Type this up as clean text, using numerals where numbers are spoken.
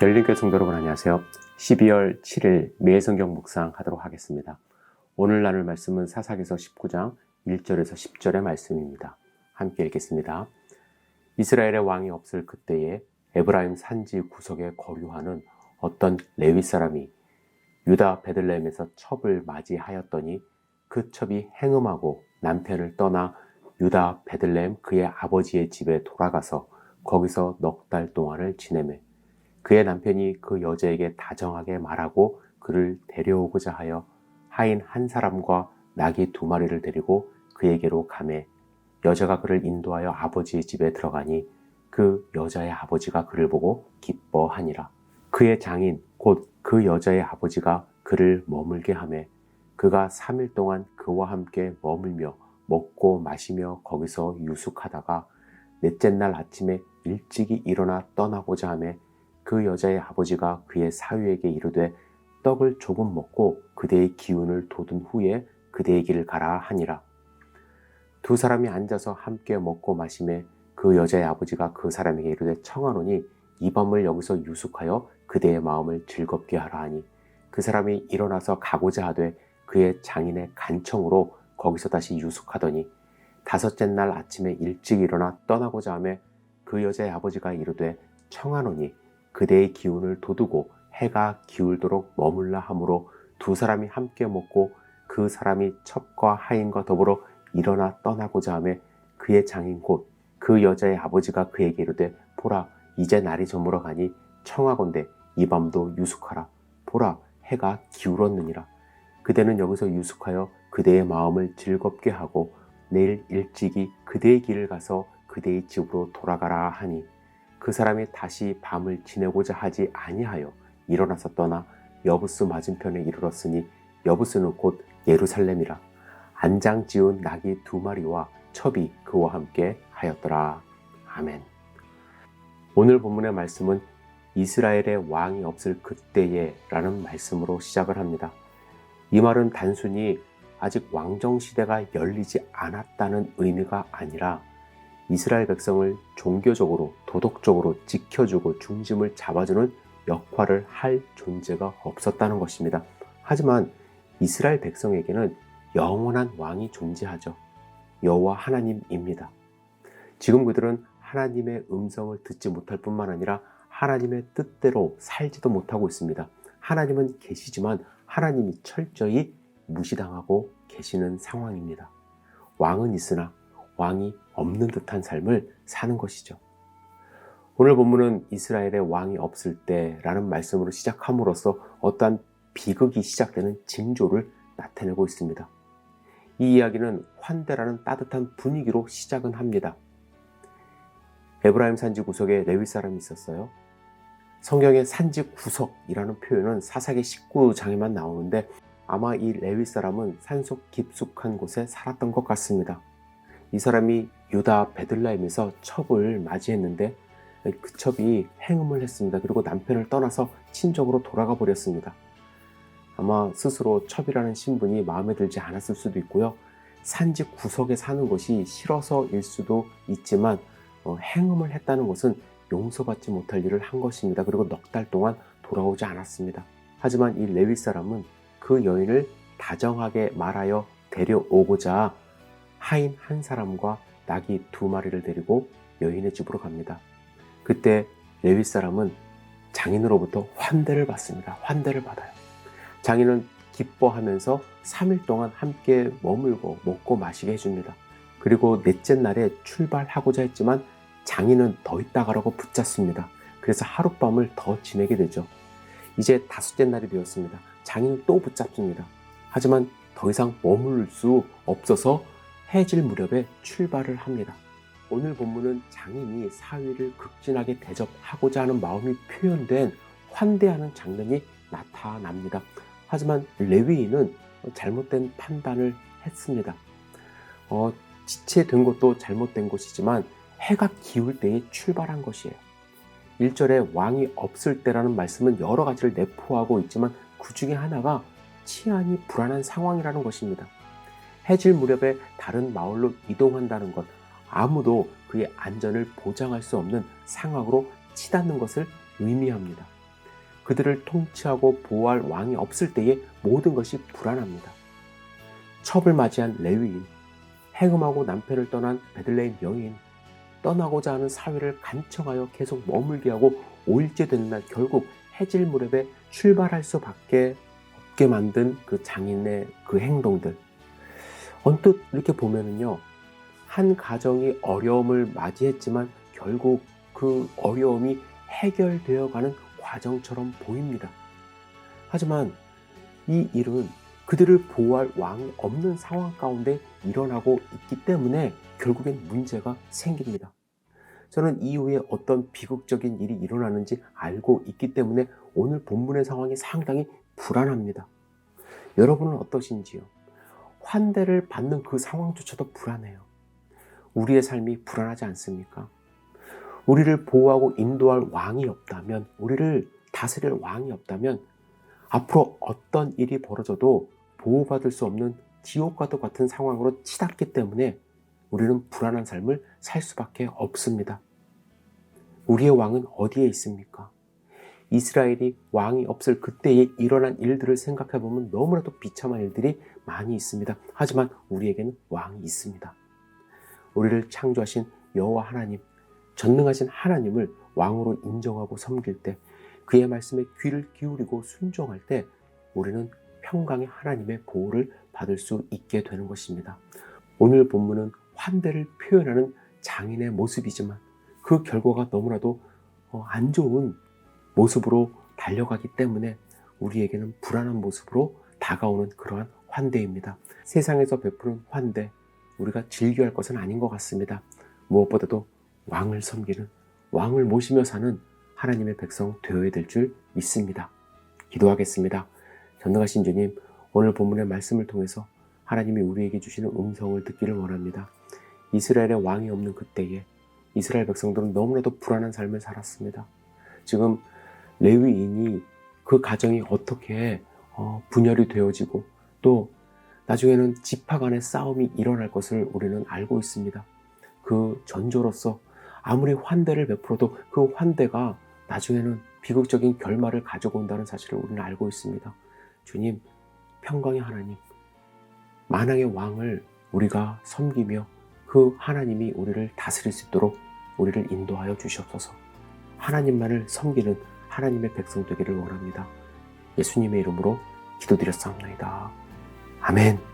열린교회 성도 여러분 안녕하세요. 12월 7일 매일 성경 묵상하도록 하겠습니다. 오늘 나눌 말씀은 사사기서 19장 1절에서 10절의 말씀입니다. 함께 읽겠습니다. 이스라엘의 왕이 없을 그때에 에브라임 산지 구석에 거류하는 어떤 레위 사람이 유다 베들레헴에서 첩을 맞이하였더니 그 첩이 행음하고 남편을 떠나 유다 베들레헴 그의 아버지의 집에 돌아가서 거기서 넉 달 동안을 지내매 그의 남편이 그 여자에게 다정하게 말하고 그를 데려오고자 하여 하인 한 사람과 나귀 2마리를 데리고 그에게로 가매 여자가 그를 인도하여 아버지의 집에 들어가니 그 여자의 아버지가 그를 보고 기뻐하니라. 그의 장인 곧 그 여자의 아버지가 그를 머물게 하매 그가 3일 동안 그와 함께 머물며 먹고 마시며 거기서 유숙하다가 넷째 날 아침에 일찍이 일어나 떠나고자 하매 그 여자의 아버지가 그의 사위에게 이르되 떡을 조금 먹고 그대의 기운을 돋운 후에 그대의 길을 가라 하니라. 두 사람이 앉아서 함께 먹고 마시매 그 여자의 아버지가 그 사람에게 이르되 청하노니 이 밤을 여기서 유숙하여 그대의 마음을 즐겁게 하라 하니 그 사람이 일어나서 가고자 하되 그의 장인의 간청으로 거기서 다시 유숙하더니 5째 날 아침에 일찍 일어나 떠나고자 하매 그 여자의 아버지가 이르되 청하노니 그대의 기운을 돋우고 해가 기울도록 머물라 하므로 두 사람이 함께 먹고 그 사람이 첩과 하인과 더불어 일어나 떠나고자 하매 그의 장인 곧 그 여자의 아버지가 그에게 이르되 보라 이제 날이 저물어 가니 청하건대 이 밤도 유숙하라. 보라 해가 기울었느니라. 그대는 여기서 유숙하여 그대의 마음을 즐겁게 하고 내일 일찍이 그대의 길을 가서 그대의 집으로 돌아가라 하니 그 사람이 다시 밤을 지내고자 하지 아니하여 일어나서 떠나 여부스 맞은편에 이르렀으니 여부스는 곧 예루살렘이라. 안장 지운 나귀 2마리와 첩이 그와 함께 하였더라. 아멘. 오늘 본문의 말씀은 이스라엘의 왕이 없을 그때에 라는 말씀으로 시작을 합니다. 이 말은 단순히 아직 왕정시대가 열리지 않았다는 의미가 아니라 이스라엘 백성을 종교적으로 도덕적으로 지켜주고 중심을 잡아주는 역할을 할 존재가 없었다는 것입니다. 하지만 이스라엘 백성에게는 영원한 왕이 존재하죠. 여호와 하나님입니다. 지금 그들은 하나님의 음성을 듣지 못할 뿐만 아니라 하나님의 뜻대로 살지도 못하고 있습니다. 하나님은 계시지만 하나님이 철저히 무시당하고 계시는 상황입니다. 왕은 있으나 왕이 없는 듯한 삶을 사는 것이죠. 오늘 본문은 이스라엘의 왕이 없을 때라는 말씀으로 시작함으로써 어떠한 비극이 시작되는 징조를 나타내고 있습니다. 이 이야기는 환대라는 따뜻한 분위기로 시작은 합니다. 에브라임 산지 구석에 레위 사람이 있었어요. 성경의 산지 구석이라는 표현은 사사기 19장에만 나오는데 아마 이 레위 사람은 산속 깊숙한 곳에 살았던 것 같습니다. 이 사람이 유다 베들레헴에서 첩을 맞이했는데 그 첩이 행음을 했습니다. 그리고 남편을 떠나서 친정으로 돌아가 버렸습니다. 아마 스스로 첩이라는 신분이 마음에 들지 않았을 수도 있고요. 산지 구석에 사는 것이 싫어서일 수도 있지만 행음을 했다는 것은 용서받지 못할 일을 한 것입니다. 그리고 넉 달 동안 돌아오지 않았습니다. 하지만 이 레위 사람은 그 여인을 다정하게 말하여 데려오고자 하인 한 사람과 나귀 2마리를 데리고 여인의 집으로 갑니다. 그때 레위 사람은 장인으로부터 환대를 받습니다. 환대를 받아요. 장인은 기뻐하면서 3일 동안 함께 머물고 먹고 마시게 해줍니다. 그리고 넷째 날에 출발하고자 했지만 장인은 더 있다 가라고 붙잡습니다. 그래서 하룻밤을 더 지내게 되죠. 이제 5째 날이 되었습니다. 장인은 또 붙잡습니다. 하지만 더 이상 머물 수 없어서 해질 무렵에 출발을 합니다. 오늘 본문은 장인이 사위를 극진하게 대접하고자 하는 마음이 표현된 환대하는 장면이 나타납니다. 하지만 레위인은 잘못된 판단을 했습니다. 지체된 것도 잘못된 것이지만 해가 기울 때에 출발한 것이에요. 1절에 왕이 없을 때라는 말씀은 여러 가지를 내포하고 있지만 그 중에 하나가 치안이 불안한 상황이라는 것입니다. 해질 무렵에 다른 마을로 이동한다는 것, 아무도 그의 안전을 보장할 수 없는 상황으로 치닫는 것을 의미합니다. 그들을 통치하고 보호할 왕이 없을 때에 모든 것이 불안합니다. 첩을 맞이한 레위인, 해금하고 남편을 떠난 베들레헴 여인, 떠나고자 하는 사위를 간청하여 계속 머물게 하고 5일째 되는 날 결국 해질 무렵에 출발할 수밖에 없게 만든 그 장인의 그 행동들. 언뜻 이렇게 보면은요, 한 가정이 어려움을 맞이했지만 결국 그 어려움이 해결되어가는 과정처럼 보입니다. 하지만 이 일은 그들을 보호할 왕이 없는 상황 가운데 일어나고 있기 때문에 결국엔 문제가 생깁니다. 저는 이후에 어떤 비극적인 일이 일어나는지 알고 있기 때문에 오늘 본문의 상황이 상당히 불안합니다. 여러분은 어떠신지요? 환대를 받는 그 상황조차도 불안해요. 우리의 삶이 불안하지 않습니까? 우리를 보호하고 인도할 왕이 없다면, 우리를 다스릴 왕이 없다면 앞으로 어떤 일이 벌어져도 보호받을 수 없는 지옥과도 같은 상황으로 치닫기 때문에 우리는 불안한 삶을 살 수밖에 없습니다. 우리의 왕은 어디에 있습니까? 이스라엘이 왕이 없을 그때에 일어난 일들을 생각해 보면 너무나도 비참한 일들이 많이 있습니다. 하지만 우리에게는 왕이 있습니다. 우리를 창조하신 여호와 하나님, 전능하신 하나님을 왕으로 인정하고 섬길 때, 그의 말씀에 귀를 기울이고 순종할 때 우리는 평강의 하나님의 보호를 받을 수 있게 되는 것입니다. 오늘 본문은 환대를 표현하는 장인의 모습이지만 그 결과가 너무나도 안 좋은 모습으로 달려가기 때문에 우리에게는 불안한 모습으로 다가오는 그러한 환대입니다. 세상에서 베푸는 환대, 우리가 즐겨할 것은 아닌 것 같습니다. 무엇보다도 왕을 섬기는, 왕을 모시며 사는 하나님의 백성 되어야 될 줄 믿습니다. 기도하겠습니다. 전능하신 주님, 오늘 본문의 말씀을 통해서 하나님이 우리에게 주시는 음성을 듣기를 원합니다. 이스라엘의 왕이 없는 그때에 이스라엘 백성들은 너무나도 불안한 삶을 살았습니다. 지금 레위인이 그 가정이 어떻게 분열이 되어지고 또 나중에는 지파 간의 싸움이 일어날 것을 우리는 알고 있습니다. 그 전조로서 아무리 환대를 베풀어도 그 환대가 나중에는 비극적인 결말을 가지고 온다는 사실을 우리는 알고 있습니다. 주님, 평강의 하나님, 만왕의 왕을 우리가 섬기며 그 하나님이 우리를 다스릴 수 있도록 우리를 인도하여 주시옵소서. 하나님만을 섬기는 하나님의 백성 되기를 원합니다. 예수님의 이름으로 기도드렸사옵나이다. 아멘.